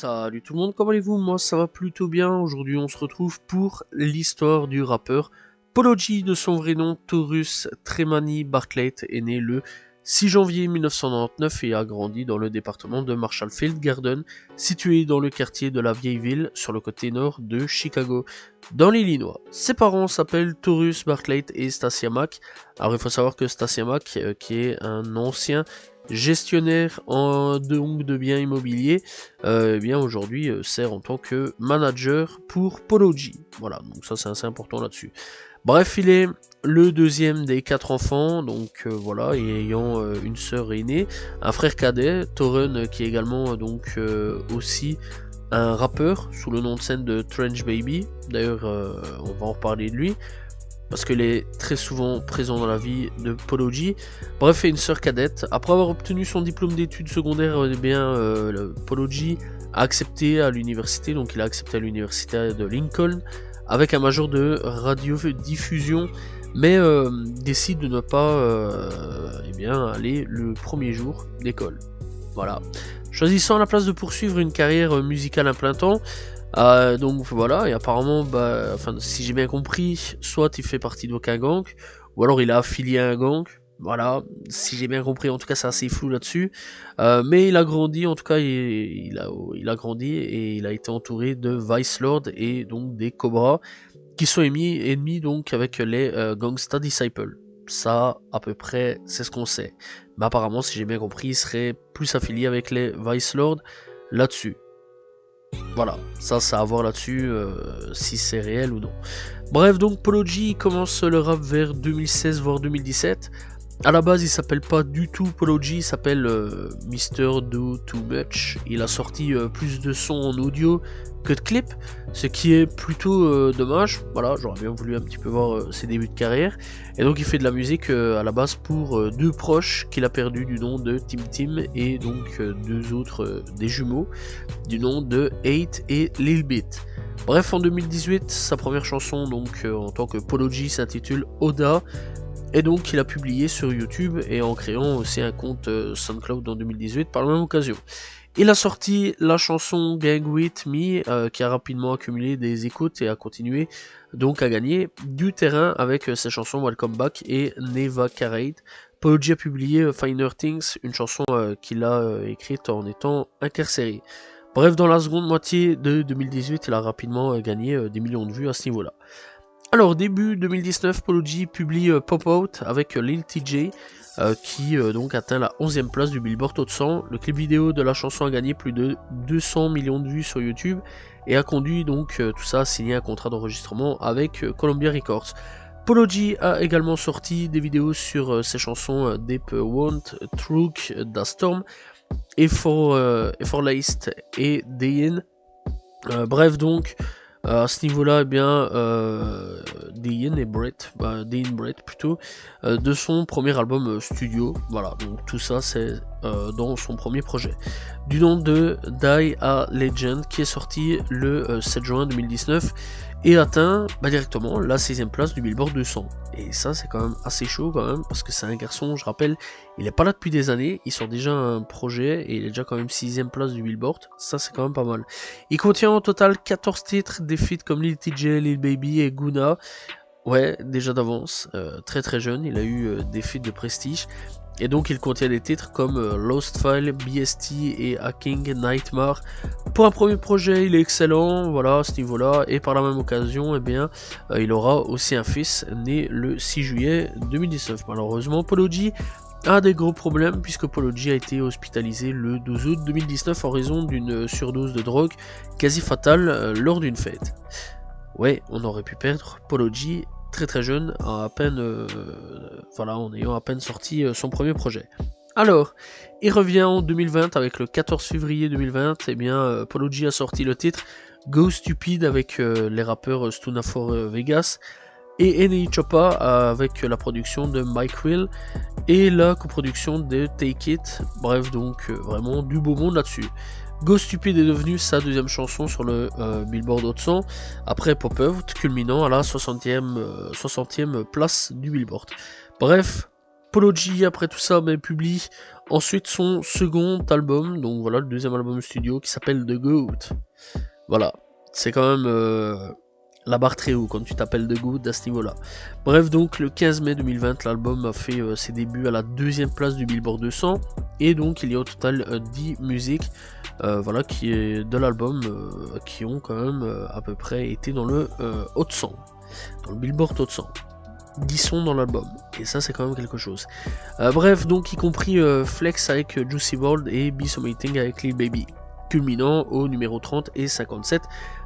Salut tout le monde, comment allez-vous? Moi ça va plutôt bien. Aujourd'hui on se retrouve pour l'histoire du rappeur Polo G, de son vrai nom Taurus Tremani Bartlett, est né le 6 janvier 1999 et a grandi dans le département de Marshallfield Garden, situé dans le quartier de la vieille ville sur le côté nord de Chicago, dans l'Illinois. Ses parents s'appellent Taurus Bartlett et Stacia Mack. Alors il faut savoir que Stacia Mack, qui est un ancien gestionnaire de biens immobiliers, eh bien aujourd'hui sert en tant que manager pour Polo G. Voilà, donc ça c'est assez important là-dessus. Bref, il est le deuxième des 4 enfants, donc voilà, et ayant une sœur aînée, un frère cadet, Torren, qui est également aussi un rappeur sous le nom de scène de Trench Baby. D'ailleurs, on va en reparler de lui, parce qu'il est très souvent présent dans la vie de Polo G. Bref, et une sœur cadette. Après avoir obtenu son diplôme d'études secondaires, Polo G a accepté à l'université, donc il a accepté à l'université de Lincoln, avec un major de radiodiffusion, mais décide de ne pas aller le premier jour d'école. Voilà. Choisissant à la place de poursuivre une carrière musicale à plein temps, donc voilà, et apparemment, si j'ai bien compris, soit il fait partie d'aucun gang, ou alors il est affilié à un gang. Voilà, si j'ai bien compris, en tout cas c'est assez flou là-dessus. Mais il a grandi, en tout cas il a grandi et il a été entouré de Vice Lord et donc des Cobras, qui sont ennemis donc avec les Gangsta Disciples. Ça, à peu près, c'est ce qu'on sait. Mais apparemment, si j'ai bien compris, il serait plus affilié avec les Vice Lord là-dessus. Voilà, ça à voir là-dessus, si c'est réel ou non. Bref, donc Polo G commence le rap vers 2016 voire 2017. A la base, il s'appelle pas du tout Polo G, il s'appelle Mr. Do Too Much. Il a sorti plus de sons en audio que de clips, ce qui est plutôt dommage. Voilà, j'aurais bien voulu un petit peu voir ses débuts de carrière. Et donc il fait de la musique à la base pour deux proches qu'il a perdu du nom de Tim Tim, et donc deux autres des jumeaux du nom de 8 et Lil Bit. Bref, en 2018, sa première chanson donc en tant que Polo G s'intitule Oda. Et donc il a publié sur YouTube et en créant aussi un compte SoundCloud en 2018 par la même occasion. Il a sorti la chanson Gang With Me, qui a rapidement accumulé des écoutes et a continué donc à gagner du terrain avec ses chansons Welcome Back et Neva Carade. Polo G a publié Finer Things, une chanson qu'il a écrite en étant incarcéré. Bref, dans la seconde moitié de 2018, il a rapidement gagné des millions de vues à ce niveau-là. Alors, début 2019, Polo G publie Pop Out avec Lil TJ, qui donc atteint la 11e place du Billboard Hot 100. Le clip vidéo de la chanson a gagné plus de 200 millions de vues sur YouTube et a conduit donc tout ça à signer un contrat d'enregistrement avec Columbia Records. Polo G a également sorti des vidéos sur ses chansons Deep Want, Truck, Da Storm, et For Laced et Day In. Bref, donc à ce niveau-là, Dean et Brett, plutôt, de son premier album studio. Voilà, donc tout ça c'est dans son premier projet, du nom de Die a Legend, qui est sorti le 7 juin 2019 et atteint directement la 16e place du Billboard 200. Et ça c'est quand même assez chaud quand même, parce que c'est un garçon, je rappelle, il est pas là depuis des années, il sort déjà un projet et il est déjà quand même 6e place du Billboard. Ça c'est quand même pas mal. Il contient au total 14 titres, des feats comme Lil TJ, Lil Baby et Guna. Ouais, déjà d'avance, très très jeune, il a eu des feats de prestige. Et donc il contient des titres comme Lost File, BST et Hacking Nightmare. Pour un premier projet, il est excellent, voilà, à ce niveau-là. Et par la même occasion, il aura aussi un fils né le 6 juillet 2019. Malheureusement, Polo G a des gros problèmes, puisque Polo G a été hospitalisé le 12 août 2019 en raison d'une surdose de drogue quasi fatale lors d'une fête. Ouais, on aurait pu perdre Polo G très très jeune, en ayant à peine sorti son premier projet. Alors, il revient en 2020 avec le 14 février 2020, Polo G a sorti le titre Go Stupid avec les rappeurs Stunafor Vegas et N.A. Choppa, avec la production de Mike Will et la coproduction de Take It. Bref, donc vraiment du beau monde là-dessus. Go Stupid est devenu sa deuxième chanson sur le Billboard Hot 100 après Pop Out, culminant à la 60e place du Billboard. Bref, Polo G, après tout ça, publie ensuite son second album, donc voilà, le deuxième album studio qui s'appelle The Goat. Voilà, c'est quand même la barre très haut quand tu t'appelles The Goat à ce niveau-là. Bref, donc le 15 mai 2020, l'album a fait ses débuts à la deuxième place du Billboard 200, et donc il y a au total 10 musiques voilà, qui est de l'album qui ont quand même à peu près été dans le Hot 100, dans le Billboard Hot 100. 10 sons dans l'album, et ça c'est quand même quelque chose. Bref, donc y compris Flex avec Juicy WRLD et Be Something avec Lil Baby, culminant au numéro 30 et 57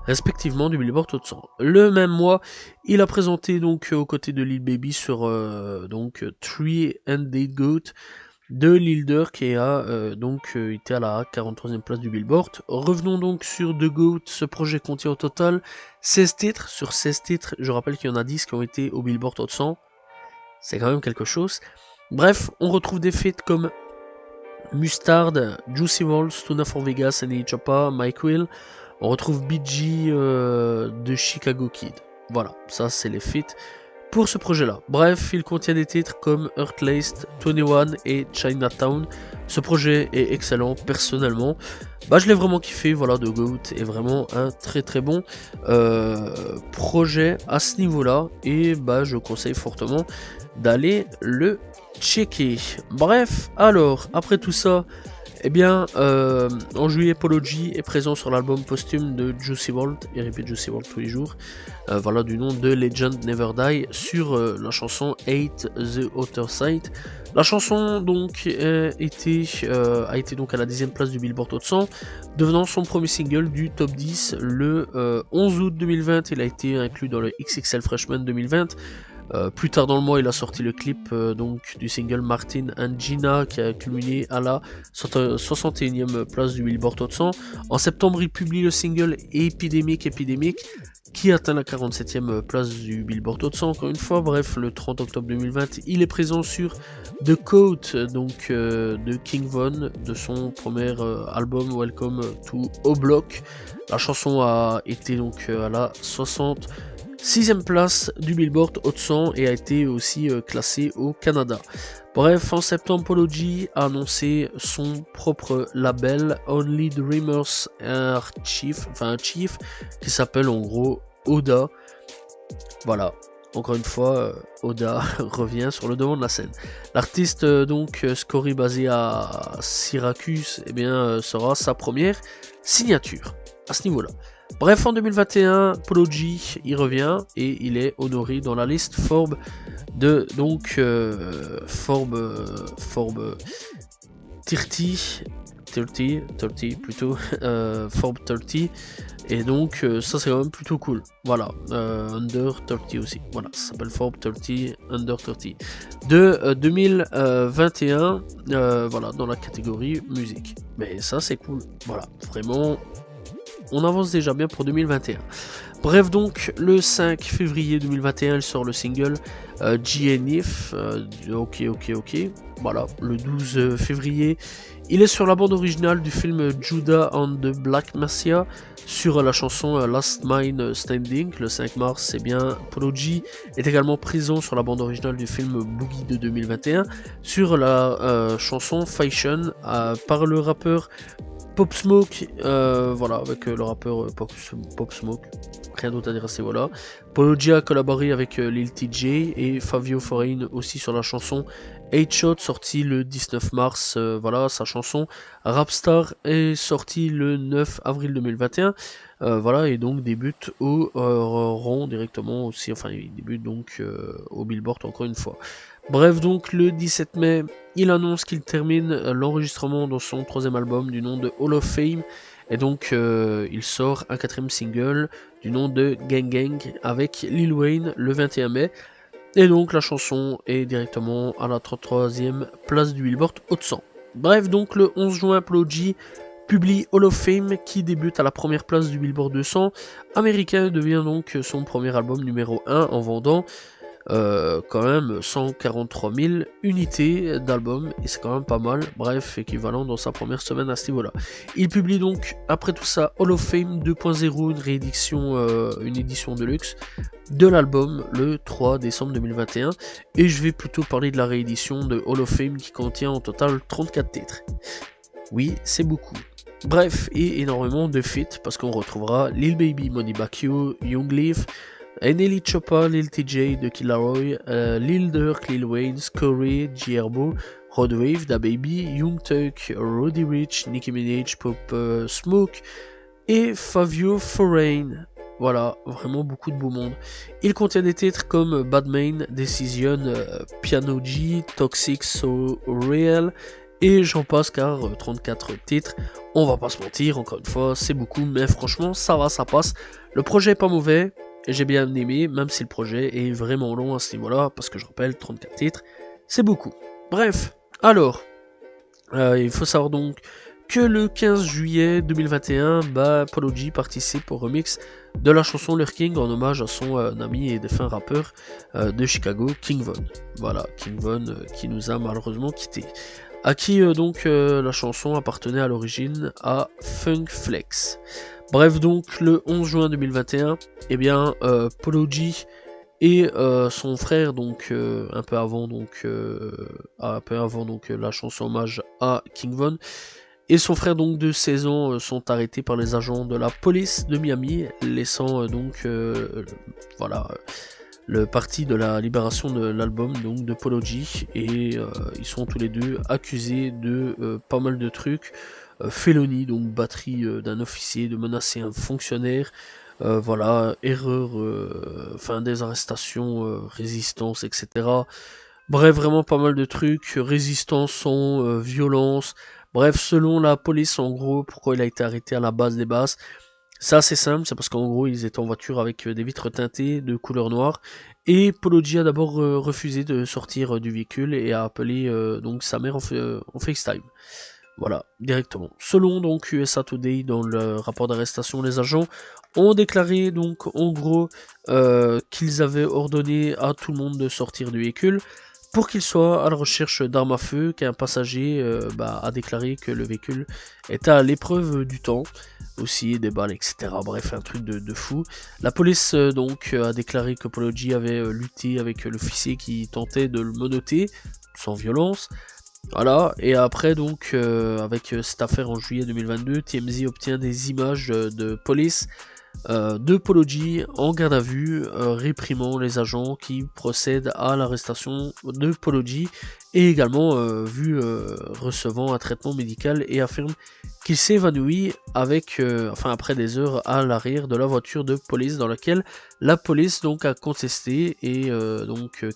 respectivement du Billboard Hot 100. Le même mois, il a présenté donc aux côtés de Lil Baby sur donc Three Handed Goat de Lil Durk qui a donc été à la 43e place du Billboard. Revenons donc sur The Goat. Ce projet contient au total 16 titres. Sur 16 titres, je rappelle qu'il y en a 10 qui ont été au Billboard Hot 100. C'est quand même quelque chose. Bref, on retrouve des feats comme Mustard, Juicy WRLD, Stunna for Vegas, Annie Choppa, Mike Will. On retrouve BG de Chicago Kid. Voilà, ça c'est les feats pour ce projet-là. Bref, il contient des titres comme Earthlaced, 21 et Chinatown. Ce projet est excellent, personnellement. Je l'ai vraiment kiffé, voilà, The Goat est vraiment un très très bon projet à ce niveau-là. Et je conseille fortement d'aller le checker. Bref, alors, après tout ça, eh bien, en juillet, Polo G est présent sur l'album posthume de Juicy WRLD, et répète Juicy WRLD tous les jours, voilà, du nom de Legend Never Die, sur la chanson Hate the Outer Side. La chanson donc a été donc à la 10e place du Billboard Hot 100, devenant son premier single du top 10 le 11 août 2020. Il a été inclus dans le XXL Freshman 2020. Plus tard dans le mois, il a sorti le clip donc du single Martin and Gina qui a culminé à la 61e place du Billboard Hot 100. En septembre, il publie le single Epidemic qui atteint la 47e place du Billboard Hot 100 encore une fois. Bref, le 30 octobre 2020, il est présent sur The Coat donc de King Von, de son premier album Welcome to O-Block. La chanson a été donc à la 66e place du Billboard Hot 100 et a été aussi classée au Canada. Bref, en septembre, Polo G a annoncé son propre label, Only Dreamers are Chief, qui s'appelle en gros Oda. Voilà, encore une fois, Oda revient sur le devant de la scène. L'artiste donc Scory basé à Syracuse, sera sa première signature à ce niveau-là. Bref, en 2021, Polo G y revient et il est honoré dans la liste Forbes de donc Forbes 30 plutôt, Forbes 30, et donc ça c'est quand même plutôt cool. Voilà, Under 30 aussi, voilà, ça s'appelle Forbes 30 Under 30 de 2021, voilà, dans la catégorie musique. Mais ça c'est cool, voilà, vraiment. On avance déjà bien pour 2021. Bref, donc le 5 février 2021, il sort le single GNF. Ok. Voilà, le 12 février, il est sur la bande originale du film Judas and the Black Messiah sur la chanson Last Man Standing. Le 5 mars, Polo G est également présent sur la bande originale du film Boogie de 2021 sur la chanson Fashion par le rappeur Pop Smoke, voilà, avec le rappeur Pop Smoke, rien d'autre à dire à ce niveau-là. Polo G a collaboré avec Lil TJ et Fabio Foreign aussi sur la chanson 8 Shot, sortie le 19 mars, voilà, sa chanson Rapstar est sortie le 9 avril 2021, voilà, et donc débute au rond directement aussi, enfin il débute donc au Billboard encore une fois. Bref, donc le 17 mai, il annonce qu'il termine l'enregistrement de son troisième album du nom de Hall of Fame, et donc il sort un 4e single du nom de Gang Gang avec Lil Wayne le 21 mai, et donc la chanson est directement à la 33e place du Billboard Hot 100. Bref, donc le 11 juin, Polo G publie Hall of Fame qui débute à la première place du Billboard 200 américain, devient donc son premier album numéro 1 en vendant quand même 143 000 unités d'albums, et c'est quand même pas mal, bref, équivalent dans sa première semaine à ce niveau-là. Il publie donc, après tout ça, Hall of Fame 2.0, une édition de luxe de l'album le 3 décembre 2021, et je vais plutôt parler de la réédition de Hall of Fame qui contient en total 34 titres. Oui, c'est beaucoup. Bref, et énormément de feats, parce qu'on retrouvera Lil Baby, Money Back You, Young Leaf, Nelly Choppa, Lil TJ, The Kid Laroi, Lil Durk, Lil Wayne, Corey, G-Herbo, Rod Wave, DaBaby, Young Thug, Roddy Ricch, Nicki Minaj, Pop Smoke et Fabio Foreign. Voilà, vraiment beaucoup de beau monde. Il contient des titres comme Badman, Decision, Piano G, Toxic So Real, et j'en passe car 34 titres, on va pas se mentir, encore une fois, c'est beaucoup, mais franchement, ça va, ça passe. Le projet est pas mauvais, j'ai bien aimé, même si le projet est vraiment long à ce niveau-là, parce que je rappelle, 34 titres, c'est beaucoup. Bref, alors, il faut savoir donc que le 15 juillet 2021, Polo G participe au remix de la chanson Lurking en hommage à son ami et défunt rappeur de Chicago, King Von. Voilà, King Von qui nous a malheureusement quittés. À qui donc la chanson appartenait à l'origine à Funk Flex. Bref, donc le 11 juin 2021, eh bien Polo G et son frère, donc un peu avant la chanson hommage à King Von, et son frère donc de 16 ans sont arrêtés par les agents de la police de Miami, laissant voilà le parti de la libération de l'album donc de Polo G, et ils sont tous les deux accusés de pas mal de trucs, félonie, donc batterie d'un officier, de menacer un fonctionnaire, voilà, erreur, des arrestations, résistance, etc. Bref, vraiment pas mal de trucs, résistance, son, violence. Bref, selon la police, en gros, pourquoi il a été arrêté à la base des bases, c'est assez simple, c'est parce qu'en gros, ils étaient en voiture avec des vitres teintées de couleur noire, et Polo G a d'abord refusé de sortir du véhicule et a appelé donc sa mère en FaceTime. Voilà, directement. Selon donc USA Today, dans le rapport d'arrestation, les agents ont déclaré donc en gros qu'ils avaient ordonné à tout le monde de sortir du véhicule pour qu'il soit à la recherche d'armes à feu, qu'un passager a déclaré que le véhicule était à l'épreuve du temps, aussi des balles, etc. Bref, un truc de fou. La police donc a déclaré que Polo G avait lutté avec l'officier qui tentait de le menotter, sans violence. Voilà, et après donc avec cette affaire en juillet 2022, TMZ obtient des images de police de Polo G en garde à vue, réprimant les agents qui procèdent à l'arrestation de Polo G, et également recevant un traitement médical, et affirme qu'il s'est évanoui après des heures à l'arrière de la voiture de police dans laquelle la police donc a contesté et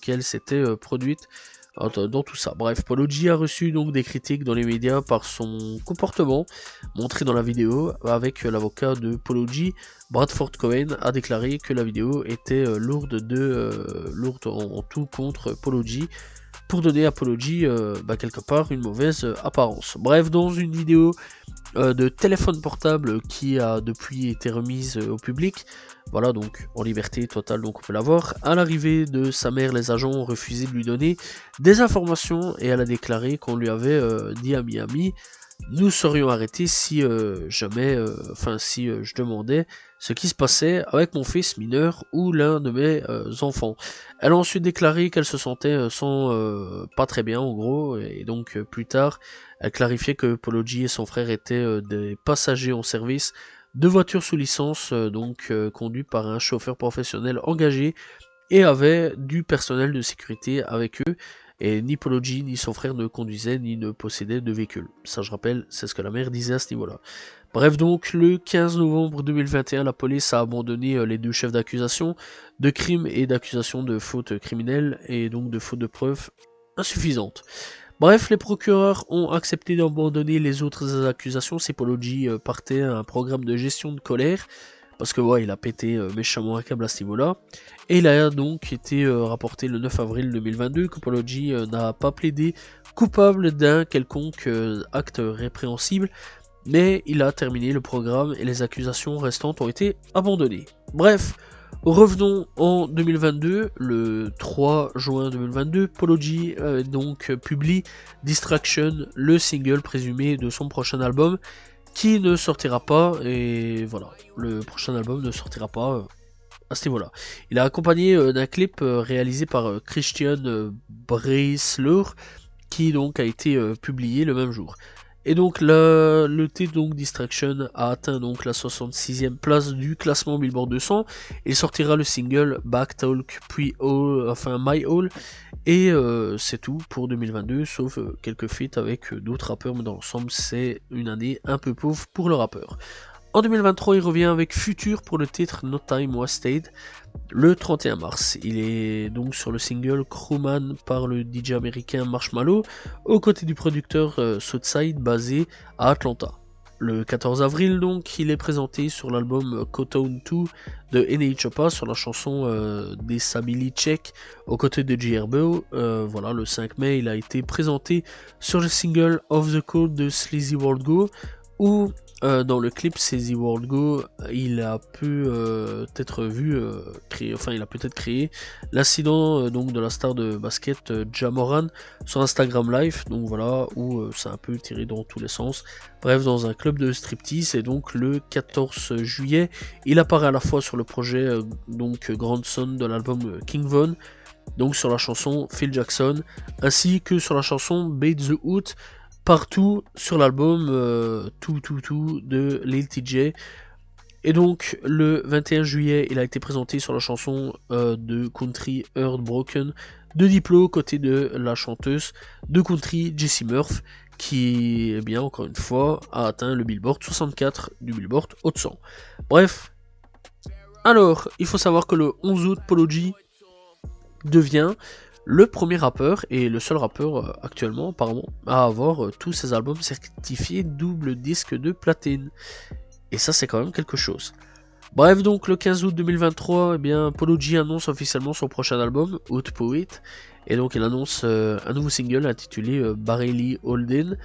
qu'elle s'était produite dans tout ça. Bref, Polo G a reçu donc des critiques dans les médias par son comportement montré dans la vidéo, avec l'avocat de Polo G, Bradford Cohen, a déclaré que la vidéo était lourde en tout contre Polo G, pour donner à Polo G quelque part une mauvaise apparence. Bref, dans une vidéo de téléphone portable qui a depuis été remise au public, voilà, donc en liberté totale, donc on peut la voir. À l'arrivée de sa mère, les agents ont refusé de lui donner des informations, et elle a déclaré qu'on lui avait dit à Miami: nous serions arrêtés si je demandais ce qui se passait avec mon fils mineur ou l'un de mes enfants. Elle a ensuite déclaré qu'elle se sentait pas très bien en gros, et donc plus tard, elle clarifiait que Polo G et son frère étaient des passagers en service de voitures sous licence, conduits par un chauffeur professionnel engagé, et avaient du personnel de sécurité avec eux. Et ni Polo G ni son frère ne conduisaient ni ne possédaient de véhicule. Ça, je rappelle, c'est ce que la mère disait à ce niveau-là. Bref, donc, le 15 novembre 2021, la police a abandonné les deux chefs d'accusation de crime et d'accusation de faute criminelle, et donc de faute de preuves insuffisantes. Bref, les procureurs ont accepté d'abandonner les autres accusations si Polo G partait à un programme de gestion de colère, parce que il a pété méchamment un câble à ce niveau-là. Et il a donc été rapporté le 9 avril 2022 que Polo G n'a pas plaidé coupable d'un quelconque acte répréhensible, mais il a terminé le programme et les accusations restantes ont été abandonnées. Bref, Revenons en 2022, le 3 juin 2022, Polo G donc publie Distraction, le single présumé de son prochain album, qui ne sortira pas, et voilà, le prochain album ne sortira pas à ce niveau-là. Il est accompagné d'un clip réalisé par Christian Breisler, qui donc a été publié le même jour. Et donc le titre donc Distraction a atteint donc la 66e place du classement Billboard 200 et sortira le single Backtalk puis My All, et c'est tout pour 2022 sauf quelques feats avec d'autres rappeurs, mais dans l'ensemble c'est une année un peu pauvre pour le rappeur. En 2023, il revient avec Future pour le titre No Time Wasted le 31 mars. Il est donc sur le single Crewman par le DJ américain Marshmallow, aux côtés du producteur Southside basé à Atlanta. Le 14 avril, donc, il est présenté sur l'album Cotton 2 de N.A. Choppa sur la chanson Desabili Check aux côtés de G.R.B.O. Voilà, le 5 mai, il a été présenté sur le single Off the Code de Sleazy World Go, où dans le clip Sleazy World Go, il a pu être vu il a peut-être créé l'incident donc de la star de basket Ja Morant sur Instagram Live, donc voilà, où c'est un peu tiré dans tous les sens. Bref, dans un club de striptease, et donc le 14 juillet, il apparaît à la fois sur le projet donc Grandson de l'album King Von, donc sur la chanson Phil Jackson, ainsi que sur la chanson Bait the Hoot, partout sur l'album Tout de Lil TJ. Et donc le 21 juillet, il a été présenté sur la chanson de country Heartbroken de Diplo, côté de la chanteuse de country Jessie Murph, qui, eh bien, encore une fois, a atteint le Billboard 64 du Billboard Hot 100. Bref, alors, il faut savoir que le 11 août, Polo G devient le premier rappeur et le seul rappeur actuellement apparemment à avoir tous ses albums certifiés double disque de platine. Et ça, c'est quand même quelque chose. Bref, donc le 15 août 2023, eh bien, Polo G annonce officiellement son prochain album, Out Poet, et donc il annonce un nouveau single intitulé Barely Holden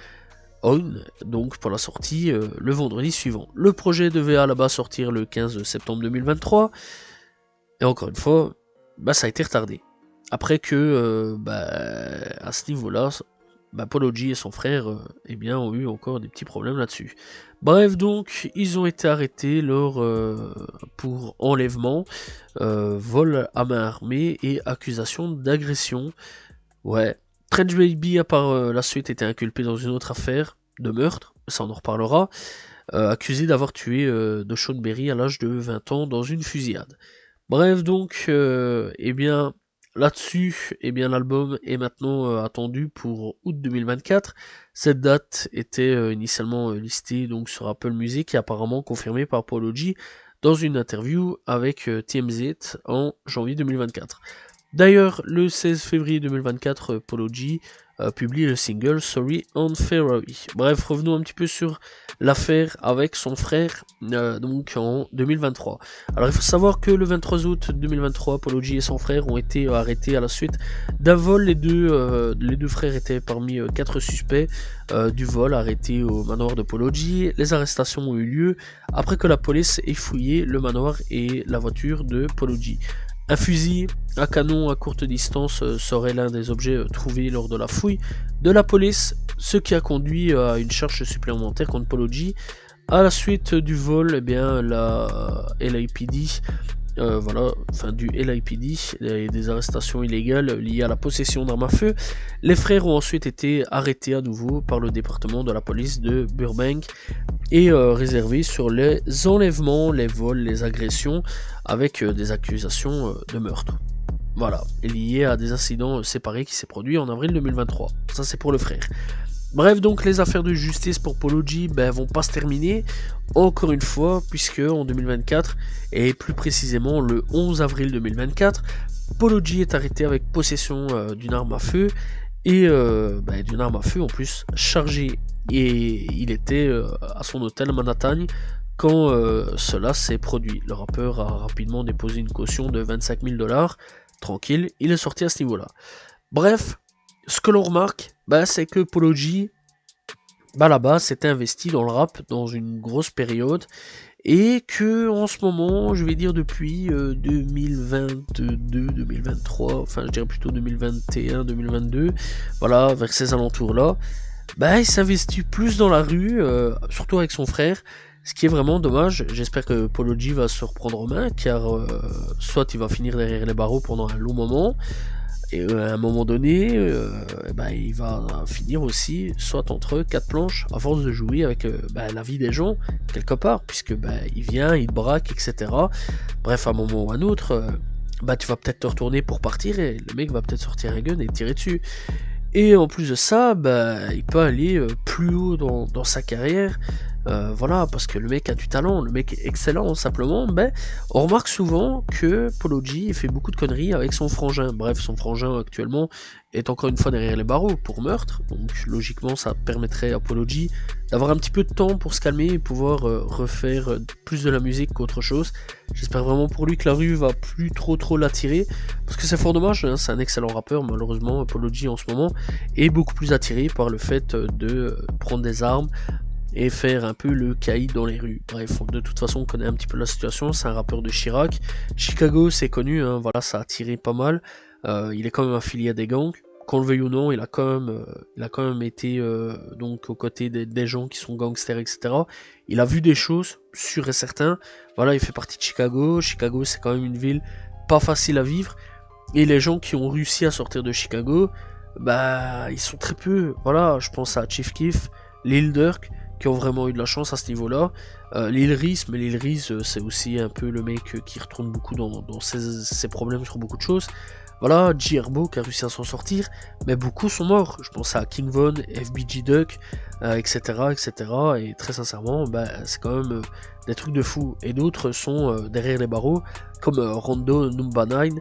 On, donc pour la sortie le vendredi suivant. Le projet devait à la base sortir le 15 septembre 2023, et encore une fois, ça a été retardé. Après que, à ce niveau-là, Polo G et son frère eh bien, ont eu encore des petits problèmes là-dessus. Bref, donc, ils ont été arrêtés pour enlèvement, vol à main armée et accusation d'agression. Ouais. Trench Baby a par la suite été inculpé dans une autre affaire de meurtre, ça on en reparlera, accusé d'avoir tué Deshaun Berry à l'âge de 20 ans dans une fusillade. Bref, donc, eh bien, là-dessus, eh bien, l'album est maintenant attendu pour août 2024. Cette date était initialement listée donc sur Apple Music et apparemment confirmée par Polo G dans une interview avec TMZ en janvier 2024. D'ailleurs, le 16 février 2024, Polo G publie le single Sorry on Ferrari. Bref, revenons un petit peu sur l'affaire avec son frère, donc en 2023. Alors il faut savoir que le 23 août 2023, Polo G et son frère ont été arrêtés à la suite d'un vol. Les deux frères étaient parmi 4 suspects du vol arrêtés au manoir de Polo G. Les arrestations ont eu lieu après que la police ait fouillé le manoir et la voiture de Polo G. Un fusil à canon à courte distance serait l'un des objets trouvés lors de la fouille de la police, ce qui a conduit à une charge supplémentaire contre Polo G. À la suite du vol, eh bien, la LAPD, du LAPD et des arrestations illégales liées à la possession d'armes à feu, les frères ont ensuite été arrêtés à nouveau par le département de la police de Burbank et réservés sur les enlèvements, les vols, les agressions, avec des accusations de meurtre. Voilà, liées à des incidents séparés qui s'est produit en avril 2023. Ça, c'est pour le frère. Bref, donc les affaires de justice pour Polo G vont pas se terminer, encore une fois, puisque en 2024, et plus précisément le 11 avril 2024, Polo G est arrêté avec possession d'une arme à feu, et d'une arme à feu en plus chargée. Et il était à son hôtel Manhattan quand cela s'est produit. Le rappeur a rapidement déposé une caution de 25 000 $, tranquille, il est sorti à ce niveau-là. Bref, ce que l'on remarque, c'est que Polo G, là-bas, s'était investi dans le rap dans une grosse période, et que en ce moment, je vais dire depuis 2022, 2023, enfin je dirais plutôt 2021, 2022, voilà, vers ces alentours-là, bah il s'investit plus dans la rue, surtout avec son frère, ce qui est vraiment dommage. J'espère que Polo G va se reprendre en main, car soit il va finir derrière les barreaux pendant un long moment, et à un moment donné, bah, il va finir aussi soit entre quatre planches à force de jouer avec bah, la vie des gens quelque part, puisque bah, il vient, il te braque, etc. Bref, à un moment ou à un autre, bah, tu vas peut-être te retourner pour partir et le mec va peut-être sortir un gun et tirer dessus. Et en plus de ça, bah, il peut aller plus haut dans sa carrière. Voilà, parce que le mec a du talent, le mec est excellent, simplement, ben, on remarque souvent que Polo G fait beaucoup de conneries avec son frangin. Bref, son frangin actuellement est encore une fois derrière les barreaux pour meurtre, donc logiquement ça permettrait à Polo G d'avoir un petit peu de temps pour se calmer et pouvoir refaire plus de la musique qu'autre chose. J'espère vraiment pour lui que la rue va plus trop l'attirer, parce que c'est fort dommage, hein, c'est un excellent rappeur, malheureusement Polo G en ce moment est beaucoup plus attiré par le fait de prendre des armes, et faire un peu le caïd dans les rues. Bref, de toute façon, on connaît un petit peu la situation, c'est un rappeur de Chirac. Chicago, c'est connu, hein, voilà, ça a attiré pas mal. Il est quand même affilié à des gangs. Qu'on le veuille ou non, il a quand même été donc aux côtés des gens qui sont gangsters, etc. Il a vu des choses, sûr et certain. Voilà, il fait partie de Chicago. Chicago, c'est quand même une ville pas facile à vivre. Et les gens qui ont réussi à sortir de Chicago, bah, ils sont très peu. Voilà, je pense à Chief Keef, Lil Durk, qui ont vraiment eu de la chance à ce niveau-là. Lil Reese, mais Lil Reese, c'est aussi un peu le mec qui retourne beaucoup dans ses problèmes sur beaucoup de choses. Voilà, G Herbo qui a réussi à s'en sortir, mais beaucoup sont morts. Je pense à King Von, FBG Duck, etc., etc. Et très sincèrement, bah, c'est quand même des trucs de fou. Et d'autres sont derrière les barreaux, comme Rondo Numba 9,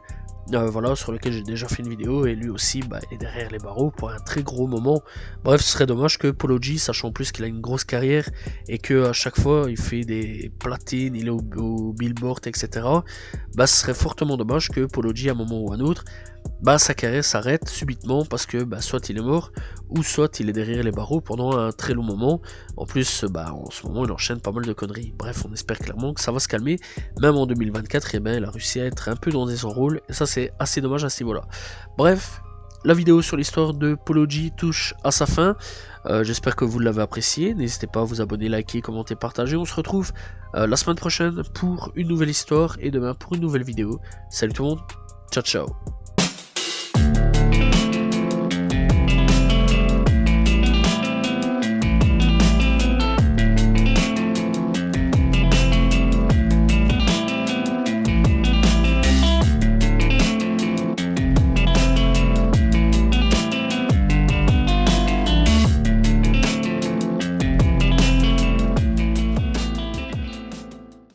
voilà, sur lequel j'ai déjà fait une vidéo, et lui aussi bah, est derrière les barreaux pour un très gros moment. Bref, ce serait dommage que Polo G, sachant en plus qu'il a une grosse carrière et que à chaque fois il fait des platines, il est au Billboard, etc. Bah, ce serait fortement dommage que Polo G, à un moment ou à un autre, bah, sa carrière s'arrête subitement parce que bah, soit il est mort, ou soit il est derrière les barreaux pendant un très long moment. En plus, bah, en ce moment, il enchaîne pas mal de conneries. Bref, on espère clairement que ça va se calmer. Même en 2024, et ben, il a réussi à être un peu dans des enrôles, et ça, c'est assez dommage à ce niveau-là. Bref, la vidéo sur l'histoire de Polo G touche à sa fin. J'espère que vous l'avez apprécié. N'hésitez pas à vous abonner, liker, commenter, partager. On se retrouve la semaine prochaine pour une nouvelle histoire, et demain pour une nouvelle vidéo. Salut tout le monde, ciao ciao.